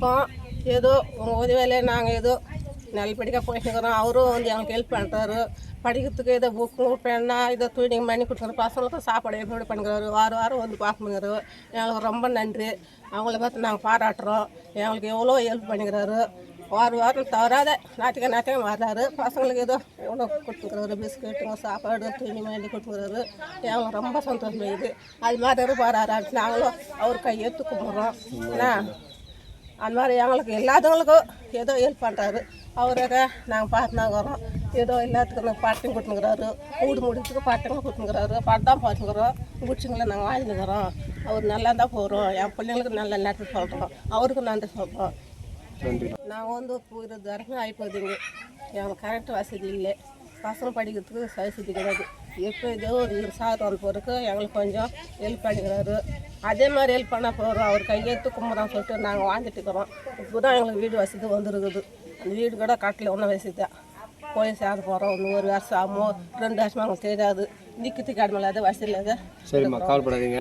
இருக்கோம். ஏதோ உங்கள் உதவியிலே நாங்கள் ஏதோ நல்லபடியாக போயிட்டுருக்கிறோம். அவரும் வந்து எங்களுக்கு ஹெல்ப் பண்ணுறாரு. படிக்கிறதுக்கு ஏதோ புக்கு பேனா இதை துணி பண்ணி கொடுத்துருவோம். பசங்களுக்கும் சாப்பாடு எப்படி பண்ணுறாரு. வாரம் வாரம் வந்து பார்க்கணுங்கிறாரு. எங்களுக்கு ரொம்ப நன்றி. அவங்கள பார்த்து நாங்கள் பாராட்டுறோம். எங்களுக்கு எவ்வளோ ஹெல்ப் பண்ணிக்கிறாரு. வாரம் தவறாத ஞாயிற்றுக்கிழமை வர்றாரு. பசங்களுக்கு ஏதோ உணவு கொடுத்துக்கிறாரு. பிஸ்கெட்டுங்க சாப்பாடு துணி பண்ணி கொடுத்துக்கிறாரு. எங்களுக்கு ரொம்ப சந்தோஷமாயிடுது. அது மாதிரி வராரு. நாங்களும் அவர் கையெழுத்து கும்பிட்றோம். ஏன்னா அந்த மாதிரி எங்களுக்கு எல்லாத்துங்களுக்கும் ஏதோ ஹெல்ப் பண்ணுறாரு. அவராக நாங்கள் பார்த்துனாங்க வரோம். ஏதோ எல்லாத்துக்கும் பாட்டையும் கொடுத்துக்கிறாரு. வீடு முடிக்கிறதுக்கு பாட்டையும் கொடுத்துக்கிறாரு. பாட்டு தான் பார்த்துக்கிறோம். முடிச்சுங்கள நாங்கள் வாழ்ந்துக்கிறோம். அவர் நல்லா தான் போகிறோம். என் பிள்ளைங்களுக்கு நல்ல நேரத்துக்கு சொல்கிறோம். அவருக்கும் நன்றி சொல்கிறோம். நாங்கள் வந்து போகிறது வரைக்கும் ஆகிப்போகுதுங்க. எங்களுக்கு கரெக்ட் வசதி இல்லை. பசங்க படிக்கிறதுக்கு வசதி கிடையாது. எப்போ ஏதோ ஒரு சார் வந்து போகிறதுக்கு எங்களுக்கு கொஞ்சம் ஹெல்ப் பண்ணிக்கிறாரு. அதே மாதிரி ஹெல்ப் பண்ண போகிறோம். அவர் கையெழுத்து கும்பிட்றான்னு சொல்லிட்டு நாங்கள் வாழ்ந்துட்டு இருக்கிறோம். இப்போ தான் எங்களுக்கு வீடு வசதி வந்துருக்குது. அந்த வீடு கூட கட்டல ஒன்றும் வசதி தான். போய் சேர்ந்து போகிறோம். இன்னும் 1 வருஷம் ஆகும், 2 வருஷமாக எங்களுக்கு தெரியாது. நிற்கிறதுக்கு இடமில்லாத வசதி இல்லாத. சரிம்மா, கவலைப்படாதீங்க.